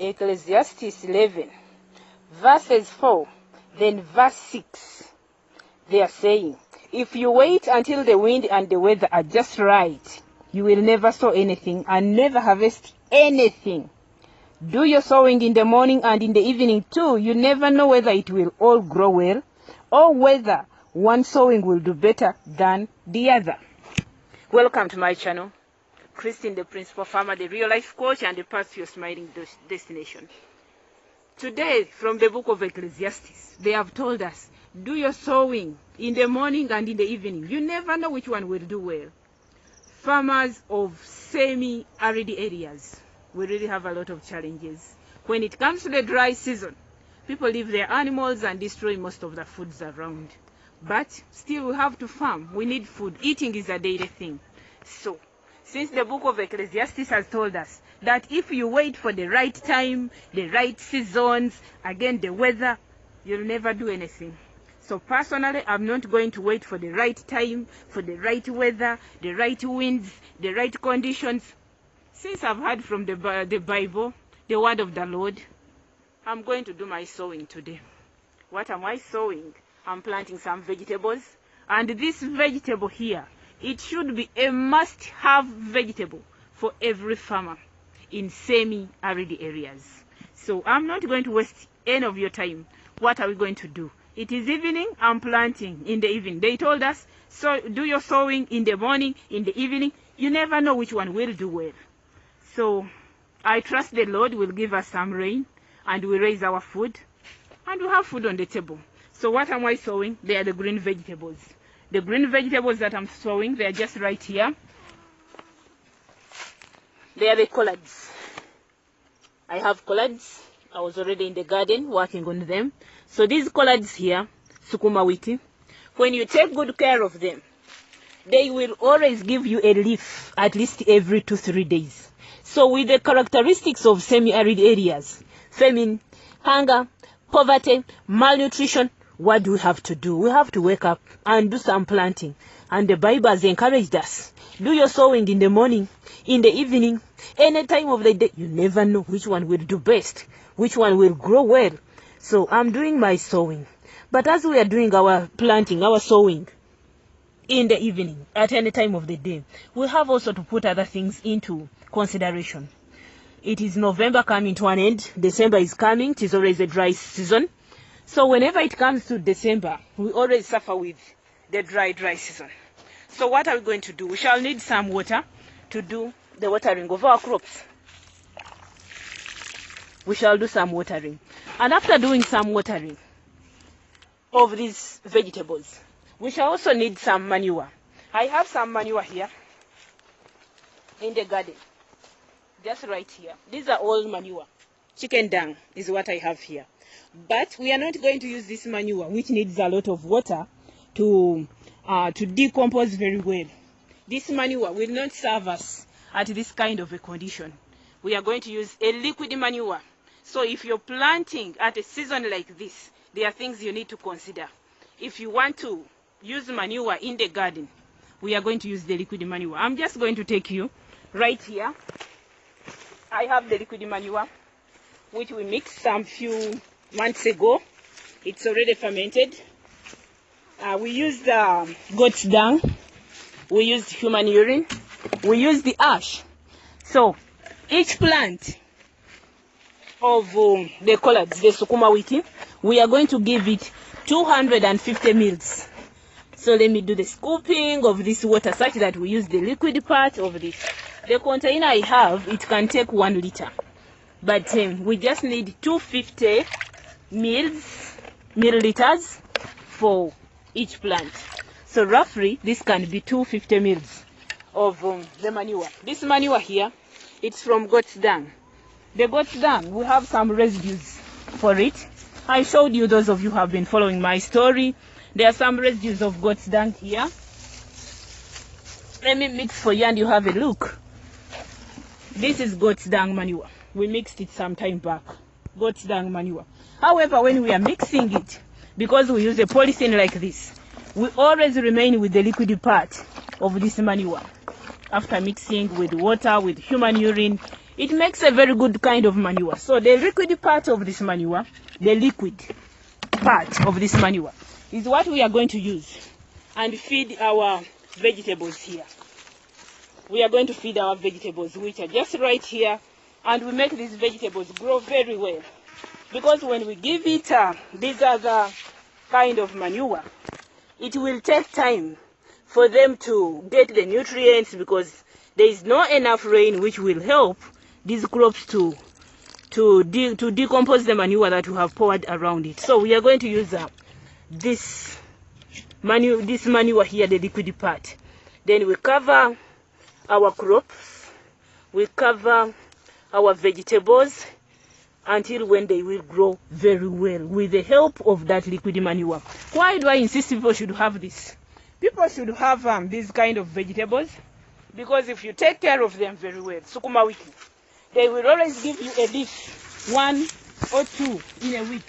Ecclesiastes 11, verses 4, then verse 6. They are saying, if you wait until the wind and the weather are just right, you will never sow anything and never harvest anything. Do your sowing in the morning and in the evening too. You never know whether it will all grow well or whether one sowing will do better than the other. Welcome to my channel, Christine, the Principal Farmer, the Real Life Coach, and the Path to Your Smiling Destination. Today, from the book of Ecclesiastes, they have told us, do your sowing in the morning and in the evening. You never know which one will do well. Farmers of semi-arid areas, we really have a lot of challenges. When it comes to the dry season, people leave their animals and destroy most of the foods around. But still we have to farm. We need food. Eating is a daily thing. So, since the book of Ecclesiastes has told us that if you wait for the right time, the right seasons, again the weather, you'll never do anything. So personally, I'm not going to wait for the right time, for the right weather, the right winds, the right conditions. Since I've heard from the Bible, the word of the Lord, I'm going to do my sowing today. What am I sowing? I'm planting some vegetables. And this vegetable here, it should be a must-have vegetable for every farmer in semi-arid areas. So I'm not going to waste any of your time. What are we going to do? It is evening, I'm planting in the evening. They told us, so do your sowing in the morning, in the evening. You never know which one will do well. So I trust the Lord will give us some rain and we raise our food and we have food on the table. So what am I sowing? They are the green vegetables. The green vegetables that I'm sowing, they are just right here. They are the collards. I have collards. I was already in the garden working on them. So these collards here, sukuma wiki, when you take good care of them, they will always give you a leaf at least every 2-3 days. So with the characteristics of semi-arid areas, famine, hunger, poverty, malnutrition, what do we have to do? We have to wake up and do some planting. And the Bible has encouraged us. Do your sowing in the morning, in the evening, any time of the day. You never know which one will do best, which one will grow well. So I'm doing my sowing. But as we are doing our planting, our sowing, in the evening, at any time of the day, we have also to put other things into consideration. It is November coming to an end. December is coming. It is always a dry season. So whenever it comes to December, we always suffer with the dry season. So what are we going to do? We shall need some water to do the watering of our crops. We shall do some watering. And after doing some watering of these vegetables, we shall also need some manure. I have some manure here in the garden. Just right here. These are all manure. Chicken dung is what I have here. But we are not going to use this manure, which needs a lot of water to decompose very well. This manure will not serve us at this kind of a condition. We are going to use a liquid manure. So if you're planting at a season like this, there are things you need to consider. If you want to use manure in the garden, we are going to use the liquid manure. I'm just going to take you right here. I have the liquid manure, which we mixed some few months ago. It's already fermented. We used goat's dung. We used human urine. We used the ash. So each plant of the collards, the sukuma wiki, we are going to give it 250 mils. So let me do the scooping of this water such that we use the liquid part of this. The container I have, it can take 1 liter. But we just need 250 milliliters for each plant. So roughly, this can be 250 mils of the manure. This manure here, it's from goat's dung. The goat's dung, we have some residues for it. I showed you, those of you who have been following my story. There are some residues of goat's dung here. Let me mix for you and you have a look. This is goat's dung manure. We mixed it some time back. Goat's dung manure. However, when we are mixing it, because we use a polythene like this, we always remain with the liquid part of this manure. After mixing with water, with human urine, It makes a very good kind of manure. So the liquid part of this manure, the liquid part of this manure is what we are going to use and feed our vegetables here. We are going to feed our vegetables, which are just right here, and we make these vegetables grow very well. Because when we give it this other kind of manure, it will take time for them to get the nutrients, because there is not enough rain which will help these crops to decompose the manure that we have poured around it. So we are going to use this manure here, the liquid part. Then we cover our crops, we cover our vegetables until when they will grow very well with the help of that liquid manure. Why do I insist people should have this? People should have these kind of vegetables, because if you take care of them very well, sukuma wiki, they will always give you a leaf, 1 or 2 in a week.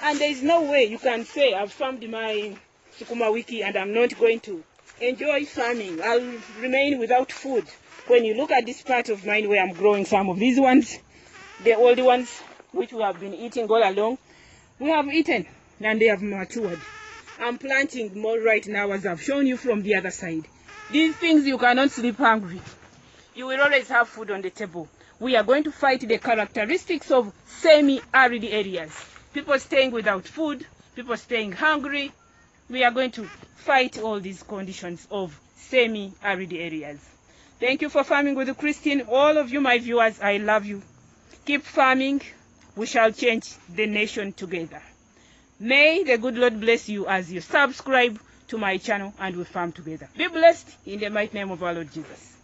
And there is no way you can say, I've farmed my sukuma wiki and I'm not going to enjoy farming. I'll remain without food. When you look at this part of mine where I'm growing some of these ones, the old ones which we have been eating all along, we have eaten and they have matured. I'm planting more right now, as I've shown you from the other side. These things, you cannot sleep hungry. You will always have food on the table. We are going to fight the characteristics of semi-arid areas. People staying without food, people staying hungry. We are going to fight all these conditions of semi-arid areas. Thank you for farming with Christine. All of you, my viewers, I love you. Keep farming. We shall change the nation together. May the good Lord bless you as you subscribe to my channel and we farm together. Be blessed in the mighty name of our Lord Jesus.